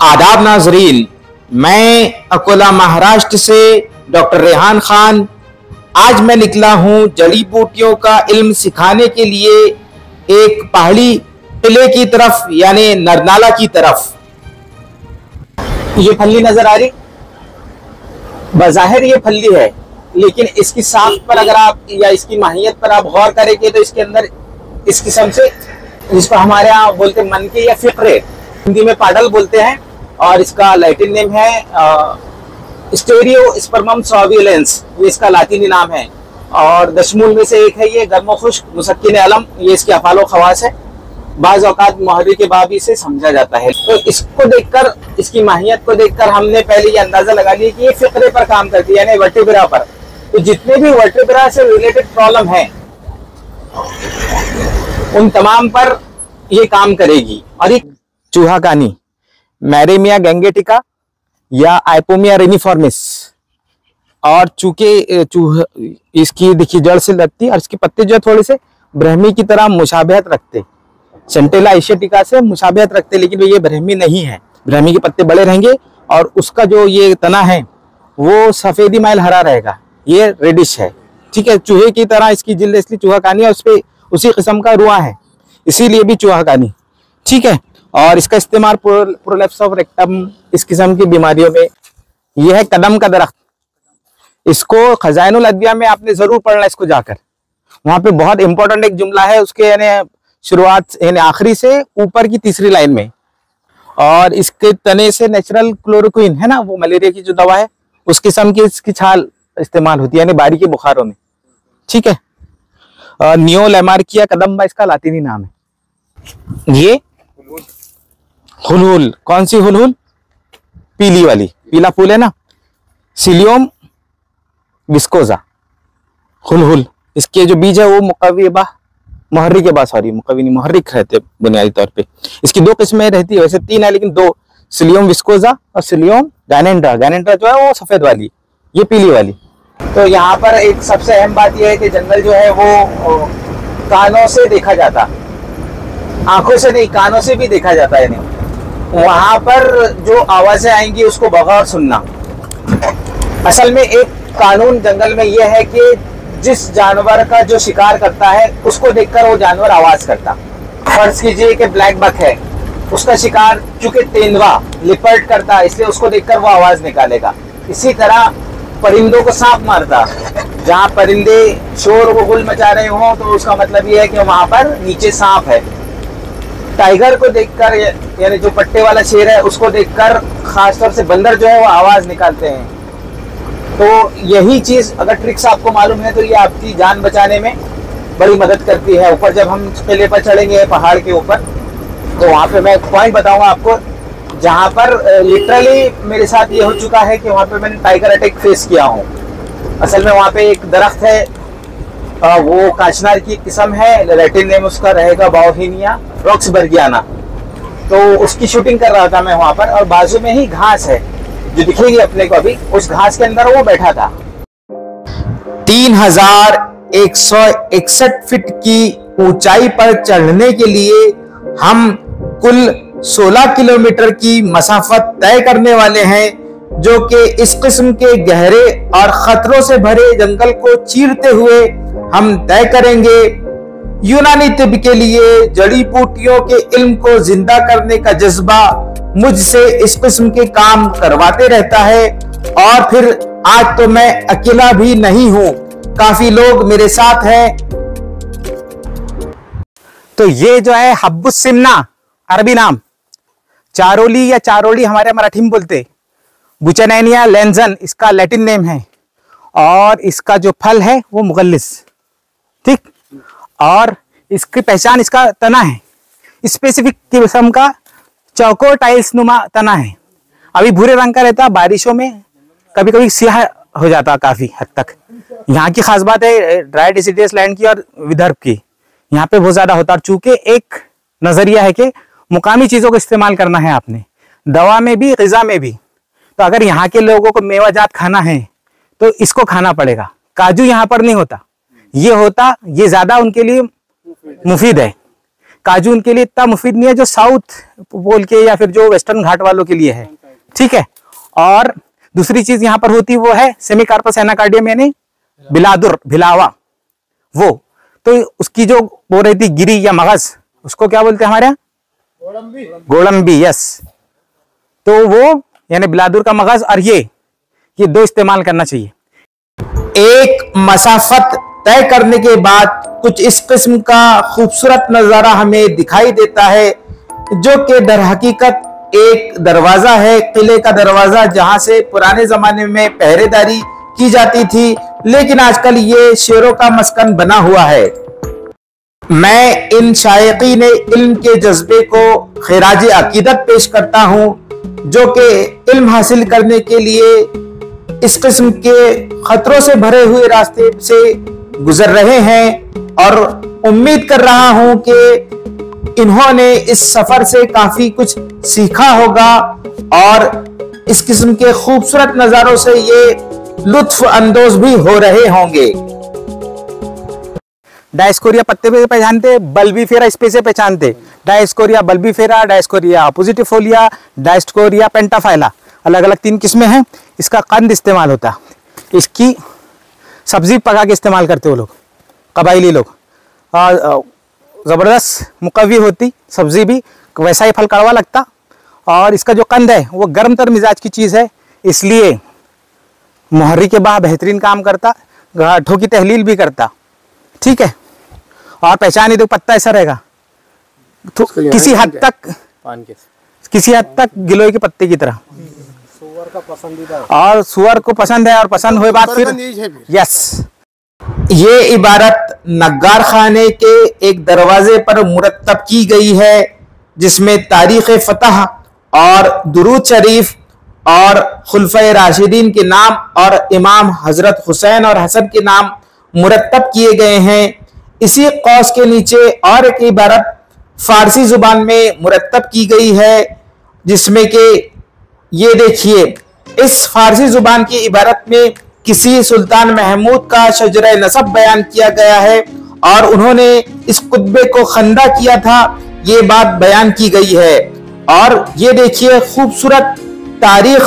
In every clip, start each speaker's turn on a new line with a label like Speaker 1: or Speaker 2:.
Speaker 1: आदाब नाजरीन, मैं अकोला महाराष्ट्र से डॉक्टर रेहान खान। आज मैं निकला हूँ जड़ी बूटियों का इल्म सिखाने के लिए एक पहाड़ी किले की तरफ, यानी नरनाला की तरफ। ये फल्ली नजर आ रही, बज़ाहिर ये फल्ली है, लेकिन इसकी साख पर अगर आप या इसकी माहियत पर आप गौर करेंगे तो इसके अंदर इस किस्म से, जिसको हमारे यहाँ बोलते हैं मनके या फिक्रे, हिंदी में पाडल बोलते हैं, और इसका लैटिन नेम है स्टेरियो स्पर्मम सोविलेंस, ये इसका लातीनी नाम है। और दशमूल में से एक है ये गर्मो खुश्क मुसक्किन अलम, ये इसके अफालो खवास है। बाज़ औक़ात मुहर्रिक के बाबी से समझा जाता है। तो इसको देखकर, इसकी माहियत को देखकर हमने पहले ये अंदाजा लगा लिया कि ये फिक्रे पर काम करती है, यानी वर्टिब्रा पर। तो जितने भी वर्टिब्रा से रिलेटेड प्रॉब्लम है उन तमाम पर ये काम करेगी। और एक चूहाकानी, मैरेमिया गैंगेटिका या आइपोमिया रेनिफॉर्मिस, और चूके इसकी देखिए जड़ से लगती है, और इसके पत्ते जो है थोड़े से ब्रह्मी की तरह मुशाबहत रखते, सेंटेला एशियाटिका से मुशाबहत रखते, लेकिन ये ब्रह्मी नहीं है। ब्रह्मी के पत्ते बड़े रहेंगे और उसका जो ये तना है वो सफेदी माइल हरा रहेगा, ये रेडिश है। ठीक है, चूहे की तरह इसकी जिल्द, इसलिए चूहाकानी, और उस पर उसी किस्म का रुआ है, इसीलिए भी चूहाकानी। ठीक है, और इसका इस्तेमाल प्रोलैप्स ऑफ रेक्टम, इस किस्म की बीमारियों में। यह है कदम का दरख्त, इसको खजाइनुल अदविया में आपने जरूर पढ़ना, इसको जाकर वहां पे बहुत इंपॉर्टेंट एक जुमला है उसके, यानी शुरुआत यानी आखिरी से ऊपर की तीसरी लाइन में। और इसके तने से नेचुरल क्लोरोक्विन है ना, वो मलेरिया की जो दवा है, उस किस्म की इसकी छाल इस्तेमाल होती है, यानी बारी के बुखारों में। ठीक है, नियो लेमार्किया कदम्बा इसका लातीनी नाम है। ये हुलहुल, कौन सी हुलहुल? पीली वाली, पीला फूल है ना, सिलियम विस्कोजा हुलहुल। इसके जो बीज है वो मुकव्विबा, मुहर्रिक के बाद, सॉरी मुकव्वी नहीं, मुहर्रिक रहते बुनियादी तौर पे। इसकी दो किस्में रहती है, वैसे तीन है लेकिन दो, सिलियम विस्कोजा और सिलियम गैनेंड्रा। गैनेंड्रा जो है वो सफेद वाली, ये पीली वाली। तो यहाँ पर एक सबसे अहम बात यह है कि जंगल जो है वो कानों से देखा जाता, आंखों से नहीं, कानों से भी देखा जाता है। नहीं, वहां पर जो आवाजें आएंगी उसको बगौर सुनना। असल में एक कानून जंगल में यह है कि जिस जानवर का जो शिकार करता है उसको देखकर वो जानवर आवाज करता। फर्ज कीजिए कि ब्लैक बक है, उसका शिकार चूंकि तेंदुआ लिपर्ड करता है, इसलिए उसको देखकर वो आवाज निकालेगा। इसी तरह परिंदों को सांप मारता, जहाँ परिंदे शोर व गुल मचा रहे हों तो उसका मतलब ये है कि वहां पर नीचे सांप है। टाइगर को देखकर, यानी जो पट्टे वाला शेर है, उसको देखकर खासतौर से बंदर जो है वो आवाज निकालते हैं। तो यही चीज, अगर ट्रिक्स आपको मालूम है तो ये आपकी जान बचाने में बड़ी मदद करती है। ऊपर जब हम किले पर चढ़ेंगे पहाड़ के ऊपर, तो वहां पे मैं एक पॉइंट बताऊंगा आपको, जहां पर लिटरली मेरे साथ ये हो चुका है कि वहां पे मैंने टाइगर अटैक फेस किया हूँ। असल में वहां पे एक दरख्त है, वो काचनार की किस्म है, लैटिन नेम उसका रहेगा बाओहिनिया रॉक्सबर्गियाना। तो उसकी शूटिंग कर रहा था मैं वहां पर, और बाजू में ही घास है जो दिखेगी अपने को अभी, उस घास के अंदर वो बैठा था। 3161 फीट की ऊंचाई पर चढ़ने के लिए हम कुल 16 किलोमीटर की मसाफत तय करने वाले हैं, जो कि इस किस्म के गहरे और खतरों से भरे जंगल को चीरते हुए हम तय करेंगे। यूनानी तिब के लिए जड़ी बूटियों के इल्म को जिंदा करने का जज्बा मुझसे इस किस्म के काम करवाते रहता है। और फिर आज तो मैं अकेला भी नहीं हूं, काफी लोग मेरे साथ हैं। तो ये जो है हब्बुस सिमना, अरबी नाम, चारोली या चारोली हमारे मराठी में बोलते, बुचनैनिया लेंजन इसका लैटिन नेम है। और इसका जो फल है वो मुगल्लिस, ठीक, और इसकी पहचान, इसका तना है स्पेसिफिक किस्म का चौकोर टाइल्स नुमा तना है। अभी भूरे रंग का रहता, बारिशों में कभी कभी स्याह हो जाता काफी हद तक। यहाँ की खास बात है ड्राई डिसिडियस लैंड की और विदर्भ की, यहाँ पे बहुत ज्यादा होता है। चूंकि एक नजरिया है कि मुकामी चीजों को इस्तेमाल करना है आपने, दवा में भी ग़िज़ा में भी। तो अगर यहाँ के लोगों को मेवाजात खाना है तो इसको खाना पड़ेगा। काजू यहाँ पर नहीं होता, ये होता, ये ज्यादा उनके लिए मुफीद है। काजू उनके लिए इतना मुफीद नहीं है जो साउथ पोल के या फिर जो वेस्टर्न घाट वालों के लिए है, ठीक है। और दूसरी चीज यहाँ पर होती वो है सेमिकार्पस एनाकार्डियम यानी बिलादुर भिलावा, वो तो उसकी जो वो रहती गिरी या मगज, उसको क्या बोलते हैं हमारे यहाँ, गोड़म्बी, यस। तो वो यानी बिलादुर का मगज और ये दो इस्तेमाल करना चाहिए। एक मसाफत तय करने के बाद कुछ इस किस्म का खूबसूरत नजारा हमें दिखाई देता है, जो कि दर हकीकत एक दरवाजा है, किले का दरवाजा, जहां से पुराने जमाने में पहरेदारी की जाती थी, लेकिन आजकल ये शेरों का मस्कन बना हुआ है। मैं इन शायकीन इल्म के जज्बे को खिराज अकीदत पेश करता हूं, जो कि इल्म हासिल करने के लिए इस किस्म के खतरों से भरे हुए रास्ते से गुजर रहे हैं, और उम्मीद कर रहा हूं कि इन्होंने इस सफर से काफी कुछ सीखा होगा और इस किस्म के खूबसूरत नजारों से ये लुत्फ अंदोज भी हो रहे होंगे। डायस्कोरिया पत्ते पे पहचानते, बल्बीफेरा इस पे से पहचानते, डायस्कोरिया बल्बीफेरा, डायस्कोरिया अपोजिटिफोलिया, डायस्कोरिया पेंटाफाइला, अलग अलग 3 किस्में हैं। इसका कंद इस्तेमाल होता है, इसकी सब्जी पका के इस्तेमाल करते वो लोग, कबाइली लोग। और ज़बरदस्त मुकव्वी होती सब्जी भी, वैसा ही फल कड़वा लगता, और इसका जो कंद है वो गर्म तर मिजाज की चीज़ है, इसलिए मुहर्री के बाद बेहतरीन काम करता, गांठों की तहलील भी करता, ठीक है। और पहचान ही तो पत्ता ऐसा रहेगा तो किसी हद तक गिलोय के पत्ते की तरह,
Speaker 2: सुअर का पसंदीदा है,
Speaker 1: और सुअर को पसंद है, और पसंद हुए बाद फिर यस। ये इबारत नग्गार खाने के एक दरवाजे पर मुरत्तब की गई है, जिसमें तारीख फतह और दुरूद शरीफ और खुलफाए राशिदीन के नाम और इमाम हजरत हुसैन और हसन के नाम मुरत्तब किए गए हैं। इसी कौस के नीचे और एक इबारत फारसी जुबान में मुरत्तब की गई है, जिसमें कि ये देखिए, इस फारसी जुबान की इबारत में किसी सुल्तान महमूद का शजरा नसब बयान किया गया है, और उन्होंने इस कुतबे को खंदा किया था, ये बात बयान की गई है। और ये देखिए, खूबसूरत तारीख,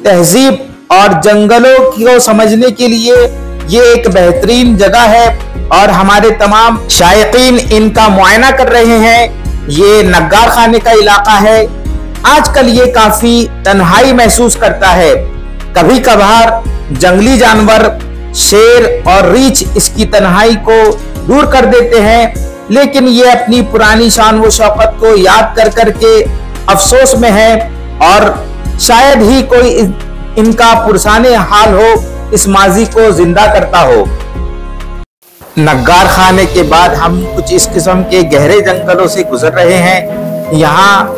Speaker 1: तहजीब और जंगलों को समझने के लिए ये एक बेहतरीन जगह है, और हमारे तमाम शायकीन इनका मुआयना कर रहे हैं। ये नग्गार खाने का इलाका है। आजकल ये काफी तन्हाई महसूस करता है, कभी कभार जंगली जानवर, शेर और रीछ इसकी तन्हाई को दूर कर देते हैं, लेकिन ये अपनी पुरानी शान व शौकत को याद कर करके अफसोस में है, और शायद ही कोई इनका पुरसाने हाल हो इस माजी को जिंदा करता हो। नग्गार खाने के बाद हम कुछ इस किस्म के गहरे जंगलों से गुजर रहे हैं। यहाँ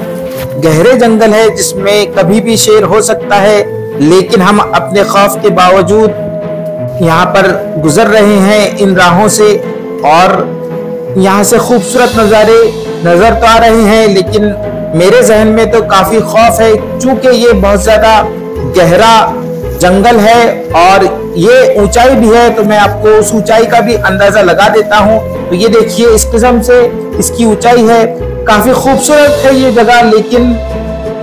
Speaker 1: गहरे जंगल है जिसमें कभी भी शेर हो सकता है, लेकिन हम अपने खौफ के बावजूद यहाँ पर गुजर रहे हैं इन राहों से, और यहाँ से खूबसूरत नज़ारे नजर तो आ रहे हैं, लेकिन मेरे जहन में तो काफी खौफ है, चूंकि ये बहुत ज्यादा गहरा जंगल है और ये ऊंचाई भी है। तो मैं आपको उस ऊंचाई का भी अंदाजा लगा देता हूँ। तो ये देखिए, इस किस्म से इसकी ऊंचाई है, काफी खूबसूरत है ये जगह, लेकिन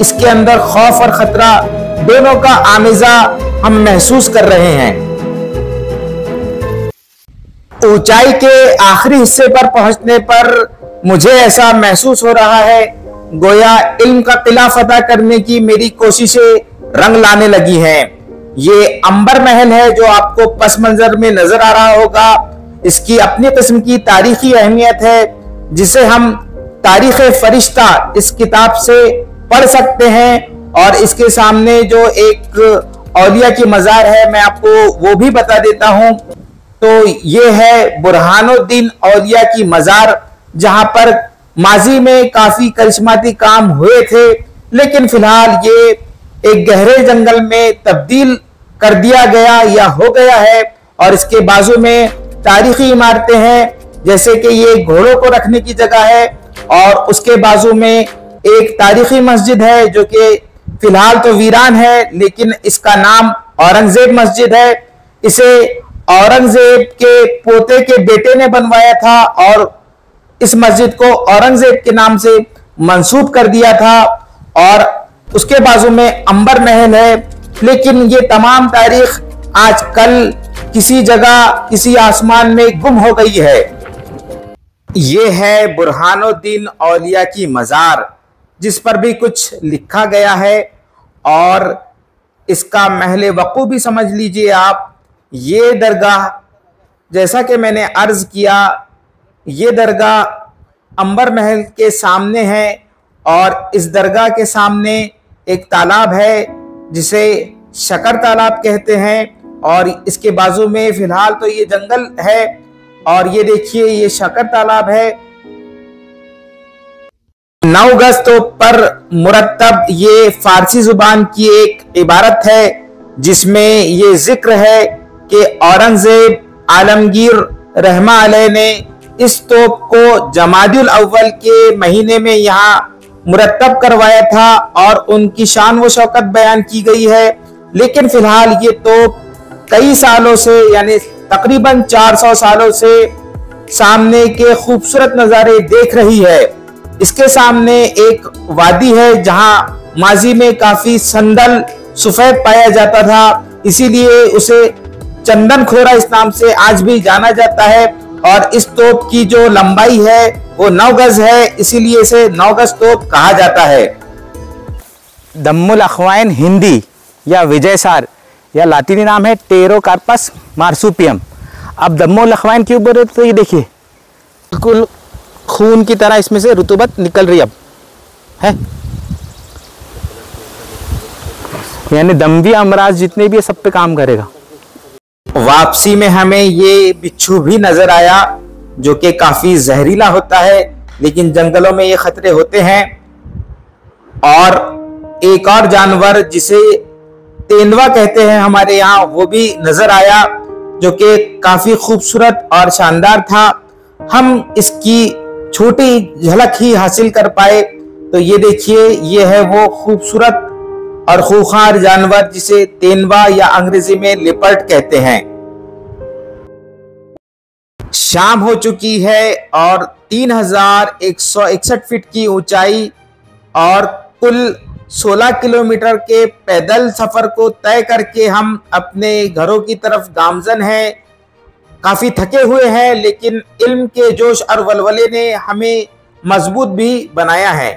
Speaker 1: इसके अंदर खौफ और खतरा दोनों का आमेजा हम महसूस कर रहे हैं। ऊंचाई के आखिरी हिस्से पर पहुंचने पर मुझे ऐसा महसूस हो रहा है गोया इल्म का किला फतह करने की मेरी कोशिशें रंग लाने लगी हैं। ये अंबर महल है जो आपको पस मंजर में नजर आ रहा होगा। इसकी अपनी किस्म की तारीखी अहमियत है, जिसे हम तारीख फरिश्ता इस किताब से पढ़ सकते हैं। और इसके सामने जो एक औलिया की मजार है, मैं आपको वो भी बता देता हूं। तो ये है बुरहानुद्दीन औलिया की मजार, जहां पर माजी में काफी करिश्माती काम हुए थे, लेकिन फिलहाल ये एक गहरे जंगल में तब्दील कर दिया गया या हो गया है। और इसके बाजू में तारीखी इमारतें हैं, जैसे कि ये घोड़ों को रखने की जगह है, और उसके बाजू में एक तारीखी मस्जिद है जो कि फिलहाल तो वीरान है, लेकिन इसका नाम औरंगजेब मस्जिद है। इसे औरंगजेब के पोते के बेटे ने बनवाया था, और इस मस्जिद को औरंगजेब के नाम से मंसूब कर दिया था और उसके बाजू में अंबर महल है। लेकिन ये तमाम तारीख आजकल किसी जगह किसी आसमान में गुम हो गई है। ये है बुरहानुद्दीन औलिया की मज़ार, जिस पर भी कुछ लिखा गया है और इसका महल वक़ू भी समझ लीजिए आप। ये दरगाह, जैसा कि मैंने अर्ज़ किया, ये दरगाह अंबर महल के सामने है और इस दरगाह के सामने एक तालाब है जिसे शकर तालाब कहते हैं और इसके बाजू में फिलहाल तो ये जंगल है और ये देखिए ये शकर तालाब है। 9 गज पर मुरत्तब ये फारसी जुबान की एक इबारत है जिसमें ये जिक्र है कि औरंगजेब आलमगीर रहमा अलैह ने इस तोप को जमादुल अव्वल के महीने में यहाँ मुरत्तब करवाया था और उनकी शान व शौकत बयान की गई है। लेकिन फिलहाल ये तोप कई सालों से यानी तकरीबन 400 सालों से सामने के खूबसूरत नज़ारे देख रही है। इसके सामने एक वादी है जहां माजी में काफी संदल सफेद पाया जाता था, इसीलिए उसे चंदन खोरा इस नाम से आज भी जाना जाता है और इस तोप की जो लंबाई है वो 9 गज है, इसीलिए इसे 9 गज तोप कहा जाता है। दम्मुल अखवाइन हिंदी या विजयसार या लातीनी नाम है टेरोकार्पस मार्सुपियम। अब दम्मुल अखवाइन क्यों बोल रहे, तो ये देखिए बिल्कुल खून की तरह इसमें से रुतूबत निकल रही अब है, यानी दमवी अमराज जितने भी है सब पे काम करेगा। वापसी में हमें ये बिच्छू भी नजर आया जो कि काफी जहरीला होता है, लेकिन जंगलों में ये खतरे होते हैं। और एक और जानवर जिसे तेंदुआ कहते हैं हमारे यहाँ, वो भी नजर आया जो कि काफी खूबसूरत और शानदार था। हम इसकी छोटी झलक ही हासिल कर पाए। तो ये देखिए ये है वो खूबसूरत और खूंखार जानवर जिसे तेंदुआ या अंग्रेजी में लिपर्ड कहते हैं। शाम हो चुकी है और 3161 फीट की ऊंचाई और कुल 16 किलोमीटर के पैदल सफर को तय करके हम अपने घरों की तरफ गामजन हैं। काफी थके हुए हैं, लेकिन इल्म के जोश और वलवले ने हमें मजबूत भी बनाया है।